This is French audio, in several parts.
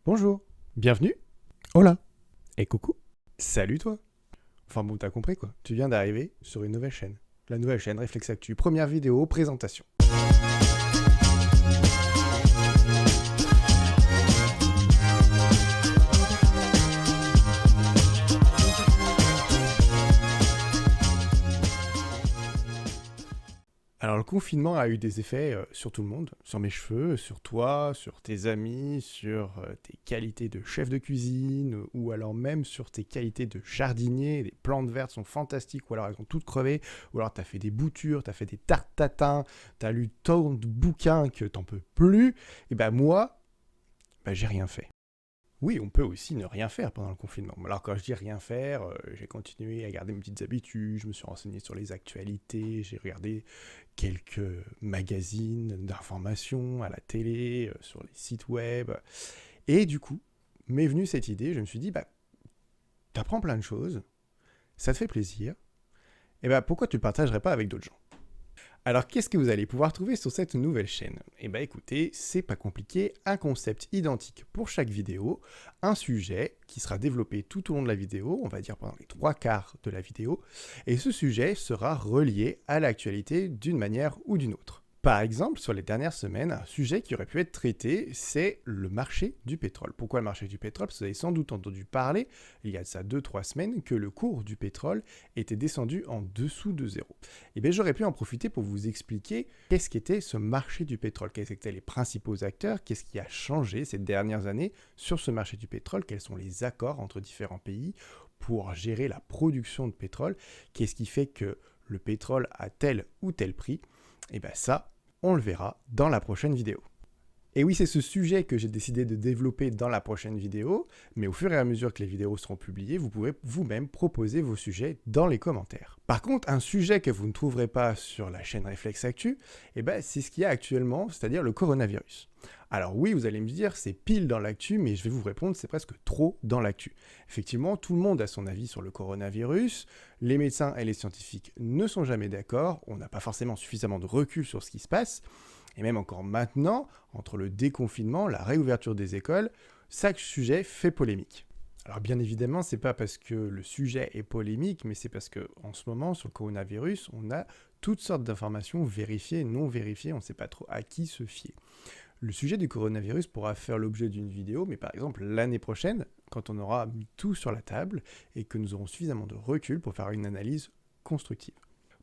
Bonjour, bienvenue, Hola. et coucou, salut toi. Enfin bon, t'as compris quoi, tu viens d'arriver sur une nouvelle chaîne. La nouvelle chaîne Réflexe Actu, première vidéo, présentation. Alors le confinement a eu des effets sur tout le monde, sur mes cheveux, sur toi, sur tes amis, sur tes qualités de chef de cuisine, ou alors même sur tes qualités de jardinier. Les plantes vertes sont fantastiques, ou alors elles ont toutes crevé, ou alors t'as fait des boutures, t'as fait des tartes tatin, t'as lu tant de bouquins que t'en peux plus. Et ben moi, j'ai rien fait. Oui, on peut aussi ne rien faire pendant le confinement. Alors quand je dis rien faire, j'ai continué à garder mes petites habitudes, je me suis renseigné sur les actualités, j'ai regardé quelques magazines d'information à la télé, sur les sites web. Et du coup, m'est venue cette idée, je me suis dit, t'apprends plein de choses, ça te fait plaisir, et pourquoi tu ne le partagerais pas avec d'autres gens? Alors, qu'est-ce que vous allez pouvoir trouver sur cette nouvelle chaîne? Écoutez, c'est pas compliqué, un concept identique pour chaque vidéo, un sujet qui sera développé tout au long de la vidéo, on va dire pendant les 3/4 de la vidéo, et ce sujet sera relié à l'actualité d'une manière ou d'une autre. Par exemple, sur les dernières semaines, un sujet qui aurait pu être traité, c'est le marché du pétrole. Pourquoi le marché du pétrole? Parce que vous avez sans doute entendu parler, il y a de ça 2-3 semaines, que le cours du pétrole était descendu en dessous de zéro. Et bien j'aurais pu en profiter pour vous expliquer qu'est-ce qu'était ce marché du pétrole, quels étaient les principaux acteurs, qu'est-ce qui a changé ces dernières années sur ce marché du pétrole, quels sont les accords entre différents pays pour gérer la production de pétrole, qu'est-ce qui fait que le pétrole a tel ou tel prix. Et bien ça, on le verra dans la prochaine vidéo. Et oui, c'est ce sujet que j'ai décidé de développer dans la prochaine vidéo, mais au fur et à mesure que les vidéos seront publiées, vous pouvez vous-même proposer vos sujets dans les commentaires. Par contre, un sujet que vous ne trouverez pas sur la chaîne Réflexe Actu, c'est ce qu'il y a actuellement, c'est-à-dire le coronavirus. Alors oui, vous allez me dire, c'est pile dans l'actu, mais je vais vous répondre, c'est presque trop dans l'actu. Effectivement, tout le monde a son avis sur le coronavirus, les médecins et les scientifiques ne sont jamais d'accord, on n'a pas forcément suffisamment de recul sur ce qui se passe, et même encore maintenant, entre le déconfinement, la réouverture des écoles, chaque sujet fait polémique. Alors bien évidemment, c'est pas parce que le sujet est polémique, mais c'est parce qu'en ce moment, sur le coronavirus, on a toutes sortes d'informations vérifiées, non vérifiées, on ne sait pas trop à qui se fier. Le sujet du coronavirus pourra faire l'objet d'une vidéo, mais par exemple l'année prochaine, quand on aura mis tout sur la table et que nous aurons suffisamment de recul pour faire une analyse constructive.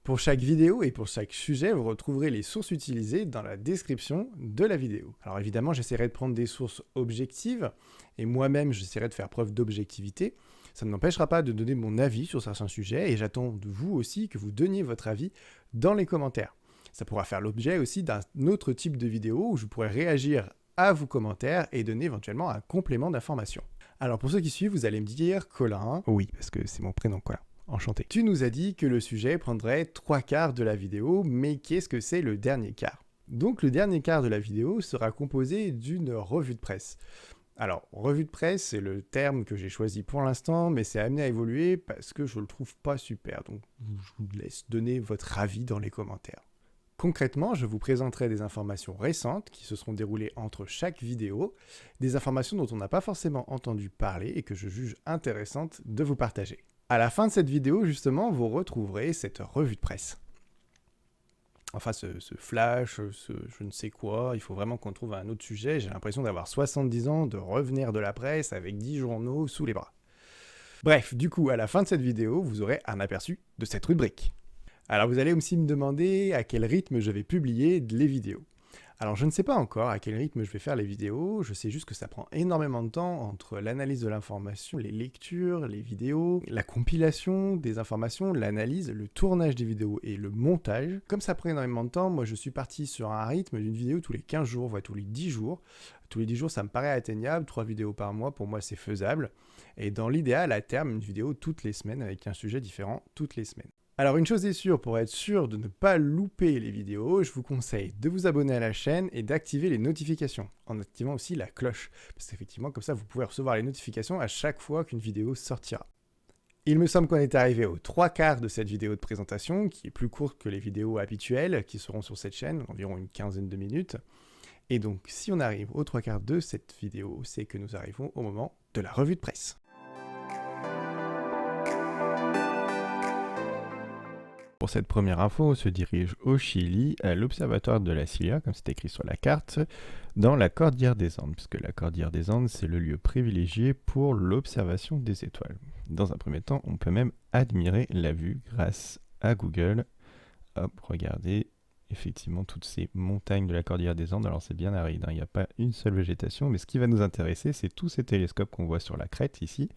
Pour chaque vidéo et pour chaque sujet, vous retrouverez les sources utilisées dans la description de la vidéo. Alors évidemment, j'essaierai de prendre des sources objectives, et moi-même, j'essaierai de faire preuve d'objectivité. Ça ne m'empêchera pas de donner mon avis sur certains sujets, et j'attends de vous aussi que vous donniez votre avis dans les commentaires. Ça pourra faire l'objet aussi d'un autre type de vidéo où je pourrai réagir à vos commentaires et donner éventuellement un complément d'information. Alors pour ceux qui suivent, vous allez me dire, Colin, oui, parce que c'est mon prénom, Colin. Enchanté. Tu nous as dit que le sujet prendrait 3/4 de la vidéo, mais qu'est-ce que c'est le dernier quart? Donc le dernier quart de la vidéo sera composé d'une revue de presse. Alors, revue de presse, c'est le terme que j'ai choisi pour l'instant, mais c'est amené à évoluer parce que je le trouve pas super. Donc je vous laisse donner votre avis dans les commentaires. Concrètement, je vous présenterai des informations récentes qui se seront déroulées entre chaque vidéo, des informations dont on n'a pas forcément entendu parler et que je juge intéressantes de vous partager. À la fin de cette vidéo, justement, vous retrouverez cette revue de presse. Enfin, ce flash, ce je ne sais quoi, il faut vraiment qu'on trouve un autre sujet. J'ai l'impression d'avoir 70 ans, de revenir de la presse avec 10 journaux sous les bras. Bref, du coup, à la fin de cette vidéo, vous aurez un aperçu de cette rubrique. Alors vous allez aussi me demander à quel rythme je vais publier les vidéos. Alors je ne sais pas encore à quel rythme je vais faire les vidéos, je sais juste que ça prend énormément de temps entre l'analyse de l'information, les lectures, les vidéos, la compilation des informations, l'analyse, le tournage des vidéos et le montage. Comme ça prend énormément de temps, moi je suis parti sur un rythme d'une vidéo tous les 15 jours, voire tous les 10 jours. Tous les 10 jours ça me paraît atteignable, 3 vidéos par mois pour moi c'est faisable. Et dans l'idéal à terme une vidéo toutes les semaines avec un sujet différent toutes les semaines. Alors une chose est sûre, pour être sûr de ne pas louper les vidéos, je vous conseille de vous abonner à la chaîne et d'activer les notifications, en activant aussi la cloche, parce qu'effectivement comme ça vous pouvez recevoir les notifications à chaque fois qu'une vidéo sortira. Il me semble qu'on est arrivé aux 3/4 de cette vidéo de présentation, qui est plus courte que les vidéos habituelles qui seront sur cette chaîne, environ une quinzaine de minutes. Et donc, si on arrive aux 3/4 de cette vidéo, c'est que nous arrivons au moment de la revue de presse. Pour cette première info, on se dirige au Chili, à l'observatoire de la Silla, comme c'est écrit sur la carte, dans la Cordillère des Andes, puisque la Cordillère des Andes, c'est le lieu privilégié pour l'observation des étoiles. Dans un premier temps, on peut même admirer la vue grâce à Google. Hop, regardez, effectivement, toutes ces montagnes de la Cordillère des Andes. Alors c'est bien aride, il n'y a pas une seule végétation, mais ce qui va nous intéresser, c'est tous ces télescopes qu'on voit sur la crête ici,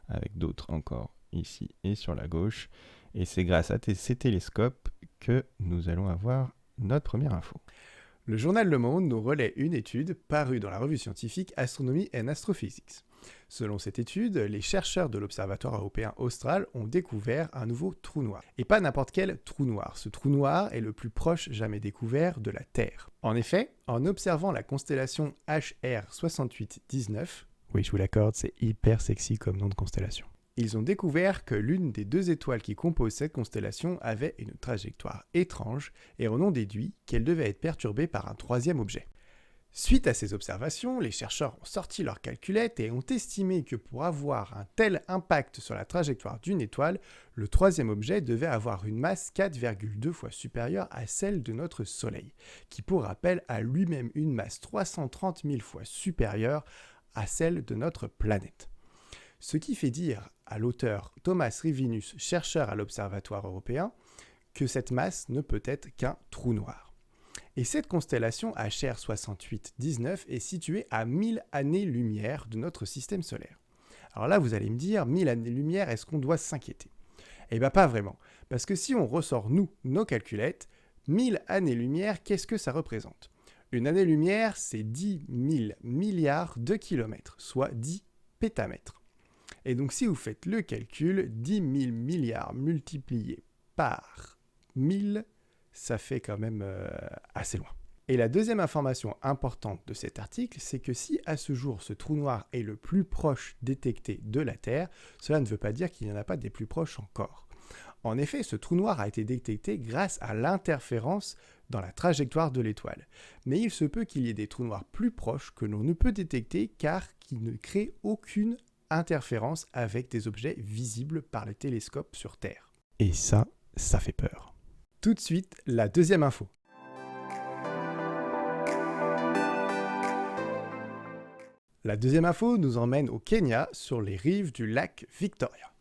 avec d'autres encore ici et sur la gauche. Et c'est grâce à ces télescopes que nous allons avoir notre première info. Le journal Le Monde nous relaie une étude parue dans la revue scientifique Astronomy and Astrophysics. Selon cette étude, les chercheurs de l'Observatoire européen austral ont découvert un nouveau trou noir. Et pas n'importe quel trou noir. Ce trou noir est le plus proche jamais découvert de la Terre. En effet, en observant la constellation HR 6819, oui je vous l'accorde, c'est hyper sexy comme nom de constellation, ils ont découvert que l'une des deux étoiles qui composent cette constellation avait une trajectoire étrange et en ont déduit qu'elle devait être perturbée par un troisième objet. Suite à ces observations, les chercheurs ont sorti leur calculette et ont estimé que pour avoir un tel impact sur la trajectoire d'une étoile, le troisième objet devait avoir une masse 4,2 fois supérieure à celle de notre Soleil, qui pour rappel a lui-même une masse 330 000 fois supérieure à celle de notre planète. Ce qui fait dire à l'auteur Thomas Rivinus, chercheur à l'Observatoire européen, que cette masse ne peut être qu'un trou noir. Et cette constellation HR 6819 est située à 1000 années-lumière de notre système solaire. Alors là, vous allez me dire, 1000 années-lumière, est-ce qu'on doit s'inquiéter ? Eh bien pas vraiment, parce que si on ressort nos calculettes, 1000 années-lumière, qu'est-ce que ça représente ? Une année-lumière, c'est 10 000 milliards de kilomètres, soit 10 pétamètres. Et donc si vous faites le calcul, 10 000 milliards multiplié par 1000, ça fait quand même assez loin. Et la deuxième information importante de cet article, c'est que si à ce jour ce trou noir est le plus proche détecté de la Terre, cela ne veut pas dire qu'il n'y en a pas des plus proches encore. En effet, ce trou noir a été détecté grâce à l'interférence dans la trajectoire de l'étoile. Mais il se peut qu'il y ait des trous noirs plus proches que l'on ne peut détecter car qui ne créent aucune interférence avec des objets visibles par les télescopes sur Terre. Et ça fait peur. Tout de suite, la deuxième info. La deuxième info nous emmène au Kenya, sur les rives du lac Victoria.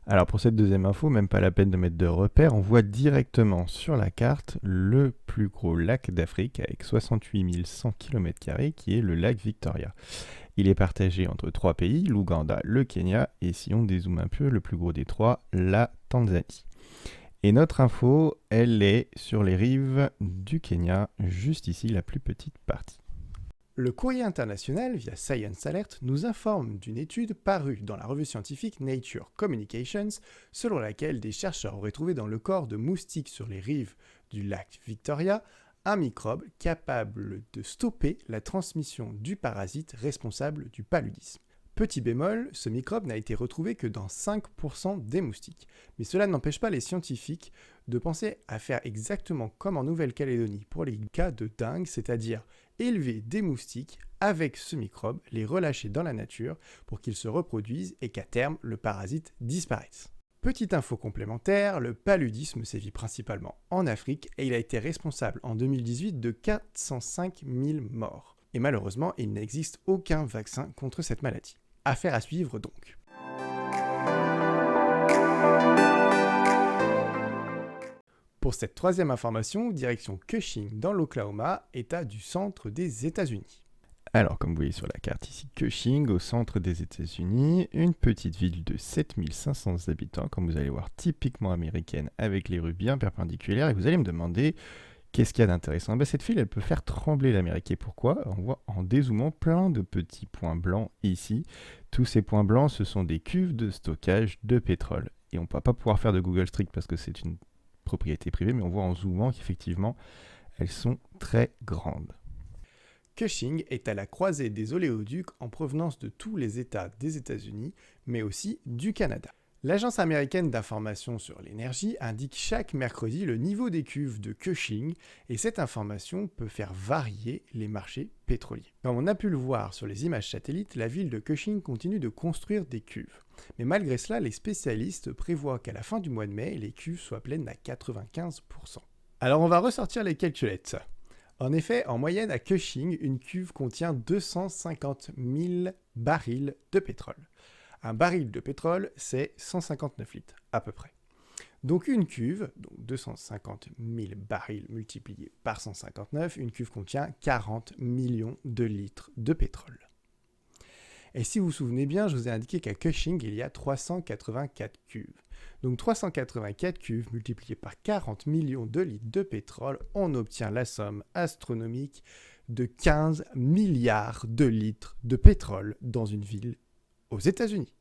Alors pour cette deuxième info, même pas la peine de mettre de repères, on voit directement sur la carte le plus gros lac d'Afrique avec 68 100 km² qui est le lac Victoria. Il est partagé entre trois pays, l'Ouganda, le Kenya et si on dézoome un peu, le plus gros des trois, la Tanzanie. Et notre info, elle est sur les rives du Kenya, juste ici la plus petite partie. Le Courrier international, via Science Alert, nous informe d'une étude parue dans la revue scientifique Nature Communications, selon laquelle des chercheurs auraient trouvé dans le corps de moustiques sur les rives du lac Victoria un microbe capable de stopper la transmission du parasite responsable du paludisme. Petit bémol, ce microbe n'a été retrouvé que dans 5% des moustiques. Mais cela n'empêche pas les scientifiques de penser à faire exactement comme en Nouvelle-Calédonie pour les cas de dengue, c'est-à-dire élever des moustiques avec ce microbe, les relâcher dans la nature pour qu'ils se reproduisent et qu'à terme, le parasite disparaisse. Petite info complémentaire, le paludisme sévit principalement en Afrique et il a été responsable en 2018 de 405 000 morts. Et malheureusement, il n'existe aucun vaccin contre cette maladie. Affaire à suivre donc. Pour cette troisième information, direction Cushing dans l'Oklahoma, état du centre des États-Unis. Alors, comme vous voyez sur la carte ici, Cushing, au centre des États-Unis, une petite ville de 7500 habitants, comme vous allez voir, typiquement américaine, avec les rues bien perpendiculaires, et vous allez me demander, qu'est-ce qu'il y a d'intéressant ? Cette ville, elle peut faire trembler l'Amérique, et pourquoi ? On voit en dézoomant plein de petits points blancs ici. Tous ces points blancs, ce sont des cuves de stockage de pétrole, et on ne va pas pouvoir faire de Google Street parce que c'est une propriété privée, mais on voit en zoomant qu'effectivement, elles sont très grandes. Cushing est à la croisée des oléoducs en provenance de tous les États des États-Unis, mais aussi du Canada. L'Agence américaine d'information sur l'énergie indique chaque mercredi le niveau des cuves de Cushing et cette information peut faire varier les marchés pétroliers. Comme on a pu le voir sur les images satellites, la ville de Cushing continue de construire des cuves. Mais malgré cela, les spécialistes prévoient qu'à la fin du mois de mai, les cuves soient pleines à 95%. Alors on va ressortir les calculettes. En effet, en moyenne à Cushing, une cuve contient 250 000 barils de pétrole. Un baril de pétrole, c'est 159 litres, à peu près. Donc une cuve, donc 250 000 barils multipliés par 159, une cuve contient 40 millions de litres de pétrole. Et si vous vous souvenez bien, je vous ai indiqué qu'à Cushing, il y a 384 cuves. Donc 384 cuves multipliées par 40 millions de litres de pétrole, on obtient la somme astronomique de 15 milliards de litres de pétrole dans une ville aux États-Unis.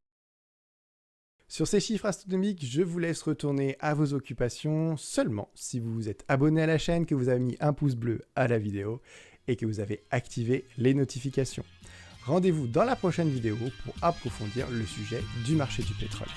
Sur ces chiffres astronomiques, je vous laisse retourner à vos occupations seulement si vous vous êtes abonné à la chaîne, que vous avez mis un pouce bleu à la vidéo et que vous avez activé les notifications. Rendez-vous dans la prochaine vidéo pour approfondir le sujet du marché du pétrole.